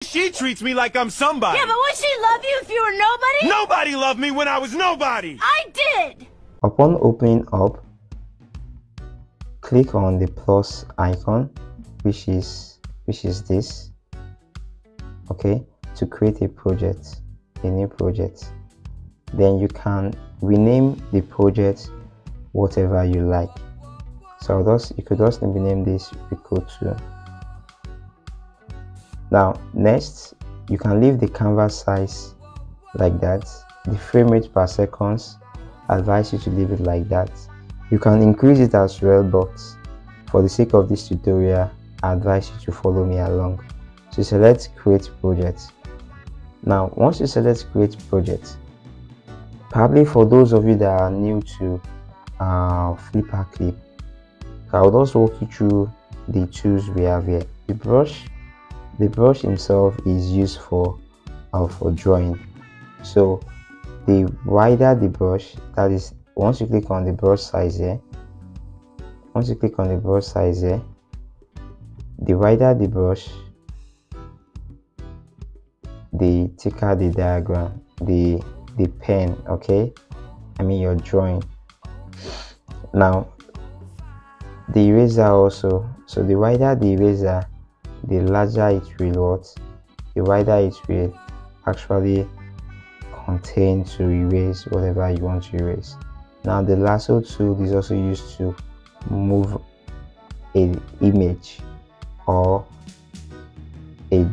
She treats me like I'm somebody. Yeah, but would she love you if you were nobody? Nobody loved me when I was nobody. I did. Upon opening up, click on the plus icon, which is this, okay, to create a new project. Then you can rename the project whatever you like. So you could just rename this Rico 2. Now next, you can leave the canvas size like that. The frame rate per second, I advise you to leave it like that. You can increase it as well, but for the sake of this tutorial, I advise you to follow me along. So select create project. Now once you select create project, probably for those of you that are new to Flipaclip, I will also walk you through the tools we have here. The brush himself is used for drawing. So the wider the brush, that is, once you click on the brush size here, the wider the brush, the thicker the diagram, the pen, okay, I mean your drawing. Now the eraser also, so the wider the eraser, the larger it will the wider it will actually contain to erase whatever you want to erase. Now the lasso tool is also used to move an image or a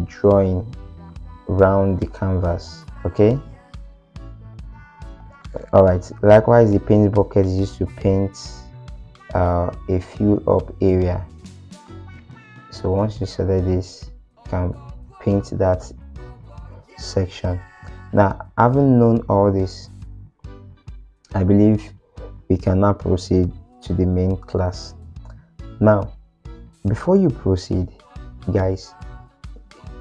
drawing around the canvas, okay. All right, likewise the paint bucket is used to paint a fill up area. So once you select this, you can paint that section. Now, having known all this, I believe we can now proceed to the main class. Now, before you proceed, guys,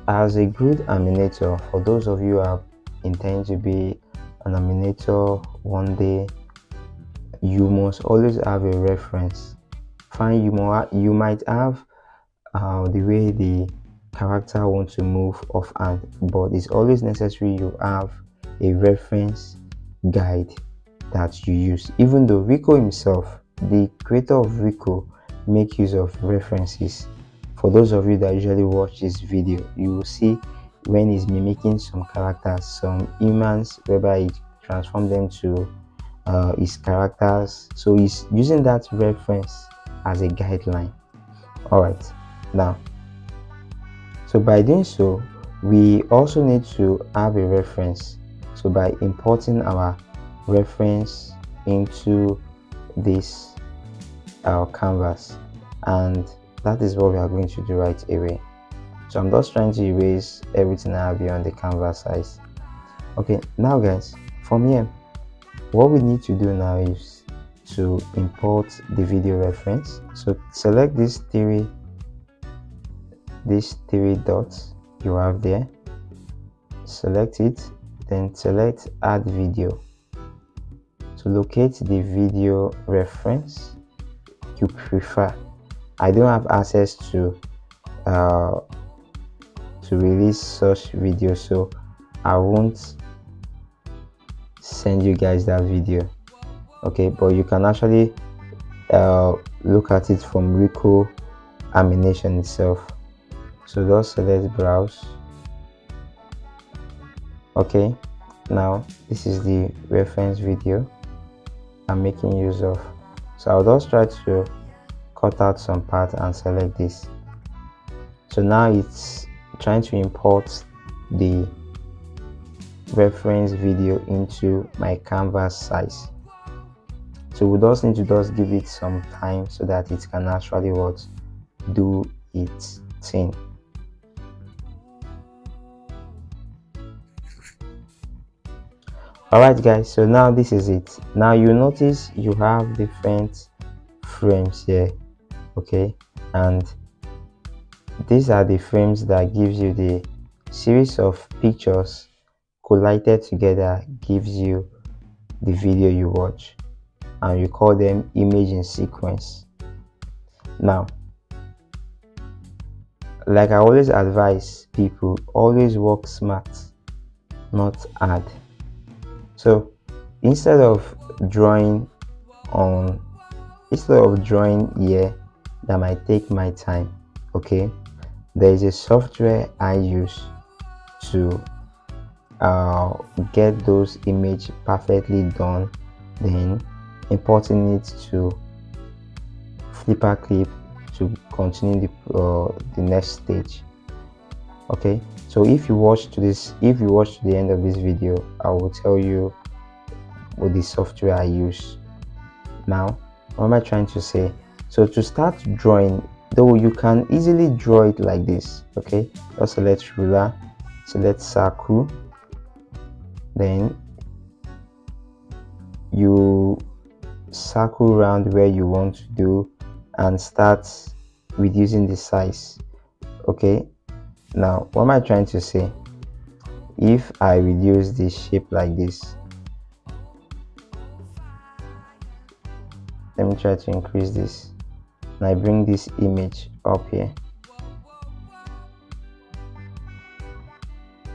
as a good animator, for those of you who are intending to be an animator one day, you must always have a reference. Fine, you might have the way the character wants to move offhand, but it's always necessary you have a reference guide that you use. Even though Rico himself, the creator of Rico, make use of references. For those of you that usually watch this video, you will see when he's mimicking some characters, some humans, whereby he transforms them to his characters. So he's using that reference as a guideline. All right, now, so by doing so, we also need to have a reference. So by importing our reference into this canvas, and that is what we are going to do right away. So I'm just trying to erase everything I have here on the canvas size. Okay, now guys, from here, what we need to do now is to import the video reference. So select these three dots you have there, select it, then select add video. To locate the video reference you prefer. I don't have access to release such video, so I won't send you guys that video, okay, but you can actually look at it from Rico animation itself. So just select browse. Okay, now this is the reference video I'm making use of. So I'll just try to cut out some part and select this. So now it's trying to import the reference video into my canvas size. So we just need to just give it some time so that it can actually do its thing. Alright guys, so now this is it. Now you notice you have different frames here, okay, and these are the frames that gives you the series of pictures collided together, gives you the video you watch, and you call them image in sequence. Now like I always advise people, always work smart, not hard. So instead of drawing here, that might take my time. Okay, there is a software I use to get those images perfectly done, then importing it to Flipaclip to continue the next stage. Okay, so if you watch to the end of this video, I will tell you what the software I use. Now, what am I trying to say? So to start drawing, though, you can easily draw it like this. Okay, just select ruler, select circle, then you circle around where you want to do and start reducing the size. Okay, now what am I trying to say? If I reduce this shape like this, let me try to increase this, and I bring this image up here,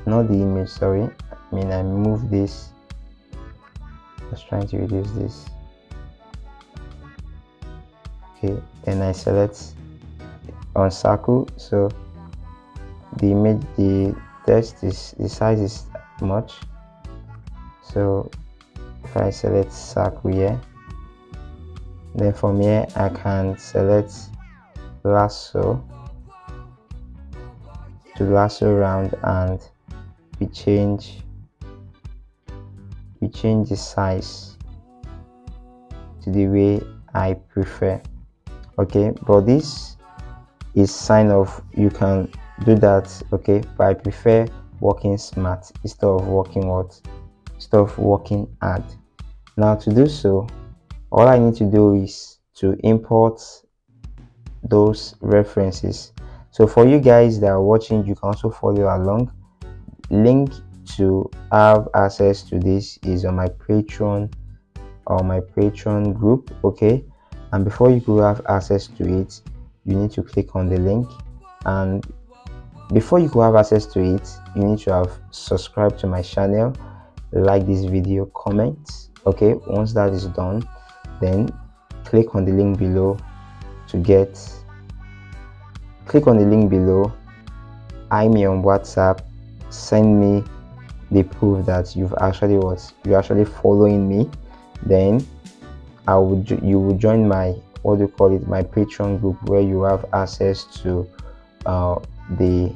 not the image, sorry, I move this, just trying to reduce this. Okay, then I select on circle, so the image, the text is, the size is much, so if I select circle here, then from here I can select lasso to lasso around, and we change the size to the way I prefer. Okay, but this is sign of you can do that. Okay, but I prefer working smart instead of working hard. Now to do so, all I need to do is to import those references. So for you guys that are watching, you can also follow along. Link to have access to this is on my Patreon or my Patreon group. Okay, and before you could have access to it, you need to click on the link, and before you could have access to it, you need to have subscribed to my channel, like this video, comment. Okay, once that is done, then click on the link below I'm me on WhatsApp, send me the proof that you're actually following me. Then you will join my, what do you call it, my Patreon group, where you have access to the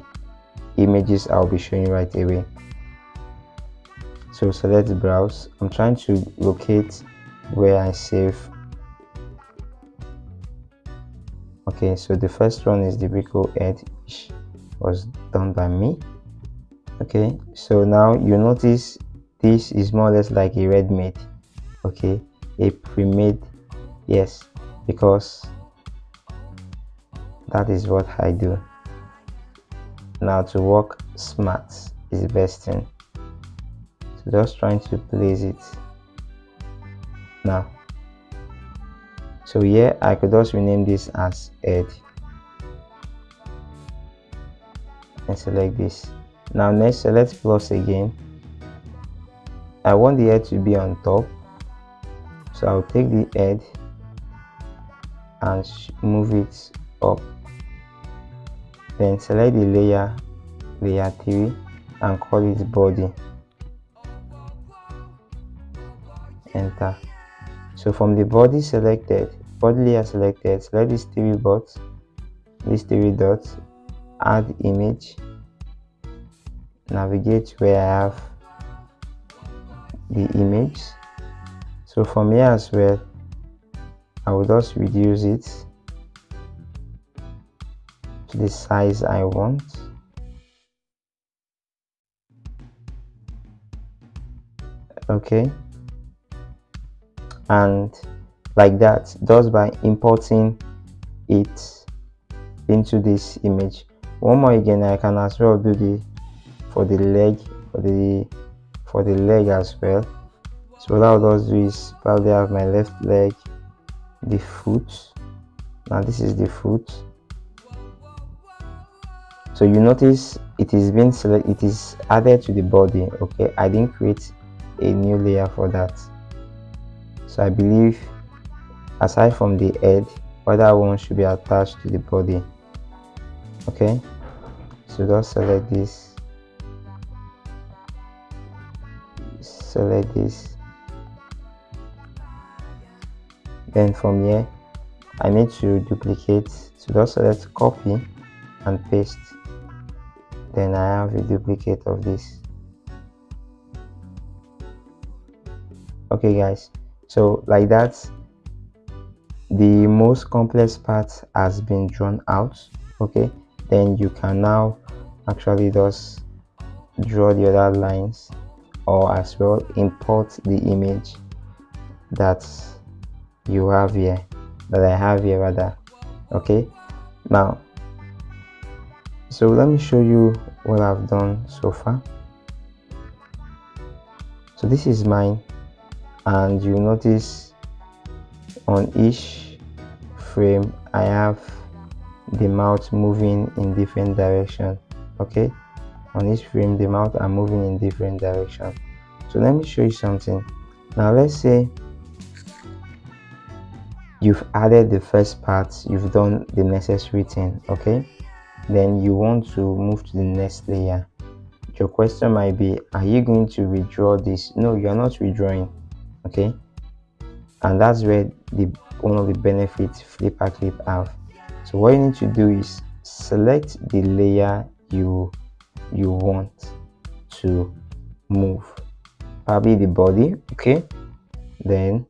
images I'll be showing you right away. So select browse. I'm trying to locate where I save. Okay, so the first one is the Rico head, which was done by me. Okay, so now you notice this is more or less like a ready-made, okay, a pre-made, yes, because that is what I do. Now to work smart is the best thing, so just trying to place it now. So here I could also rename this as head and select this. Now next, select plus again. I want the head to be on top, so I'll take the head and move it up, then select the layer 3 and call it body, enter. So from the body layer selected, select these 3 dots, add image, navigate where I have the image. So from here as well, I will just reduce it to the size I want. Okay, and like that, just by importing it into this image. One more again, I can as well do for the leg as well. So what I'll just do is probably have my left leg, the foot. Now this is the foot, So you notice it is being selected, it is added to the body. Okay, I didn't create a new layer for that. So I believe aside from the head, other one should be attached to the body. Okay, so just select this, select this, then from here I need to duplicate, so just select copy and paste. Then I have a duplicate of this. Okay guys, so like that the most complex part has been drawn out. Okay, then you can now actually just draw the other lines, or as well import the image that you have here, that I have here rather. Okay, now so let me show you what I've done so far. So this is mine, and you notice on each frame I have the mouth moving in different direction. Okay, on each frame the mouth are moving in different direction. So let me show you something. Now let's say you've added the first part, you've done the necessary thing. Okay, then you want to move to the next layer. Your question might be, are you going to redraw this? No, you are not redrawing. Okay, and that's where one of the benefits Flipaclip have. So what you need to do is select the layer you want to move, probably the body. Okay, then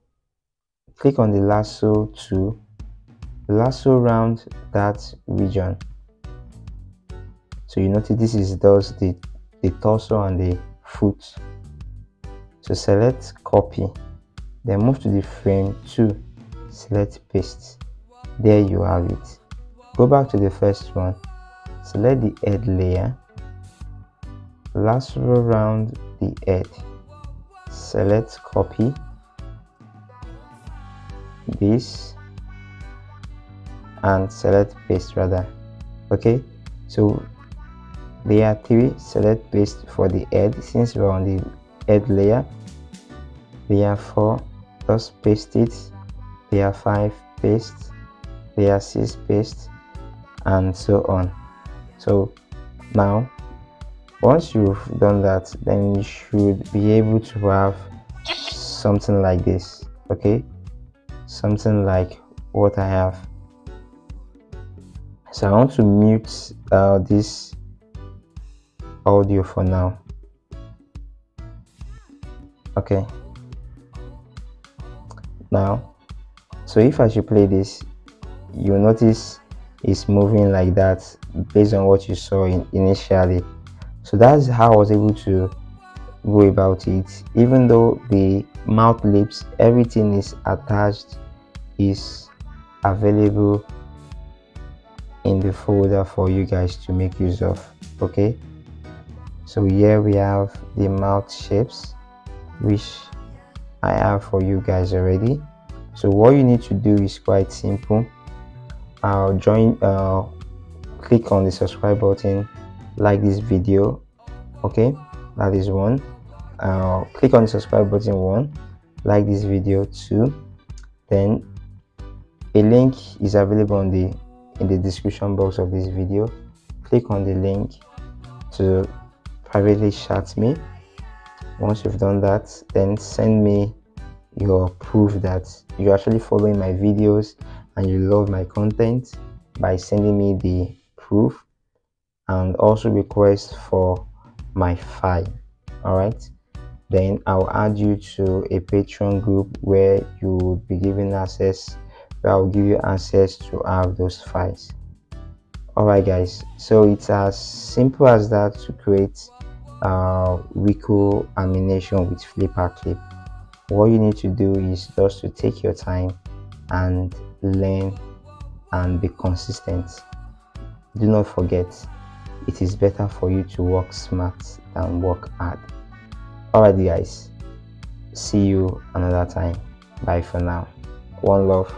click on the lasso to lasso around that region. So you notice this is thus the torso and the foot. So select copy, then move to the frame 2, select paste. There you have it. Go back to the first one, select the head layer, lasso around the head, select copy this, and select paste rather. Okay, so layer 3, select paste for the head since we're on the head layer. Layer 4, just paste it. Layer 5, paste. Layer 6, paste, and so on. So now once you've done that, then you should be able to have something like this. Okay, something like what I have. So I want to mute this audio for now. Okay, now so if I should play this, you notice it's moving like that based on what you saw initially. So that's how I was able to go about it. Even though the mouth, lips, everything is attached, is available in the folder for you guys to make use of. Okay, so here we have the mouth shapes, which I have for you guys already. So what you need to do is quite simple. Click on the subscribe button, like this video. Okay, that is one. Click on the subscribe button, 1, like this video, 2. Then a link is available in the description box of this video. Click on the link to privately chat me. Once you've done that, then send me your proof that you're actually following my videos and you love my content by sending me the proof, and also request for my file. All right, then I'll add you to a Patreon group where you will be given access, where I'll give you access to have those files. All right guys, so it's as simple as that to create Rico animation with Flipaclip. What you need to do is just to take your time and learn and be consistent. Do not forget, it is better for you to work smart than work hard. Alright guys, see you another time. Bye for now. One love.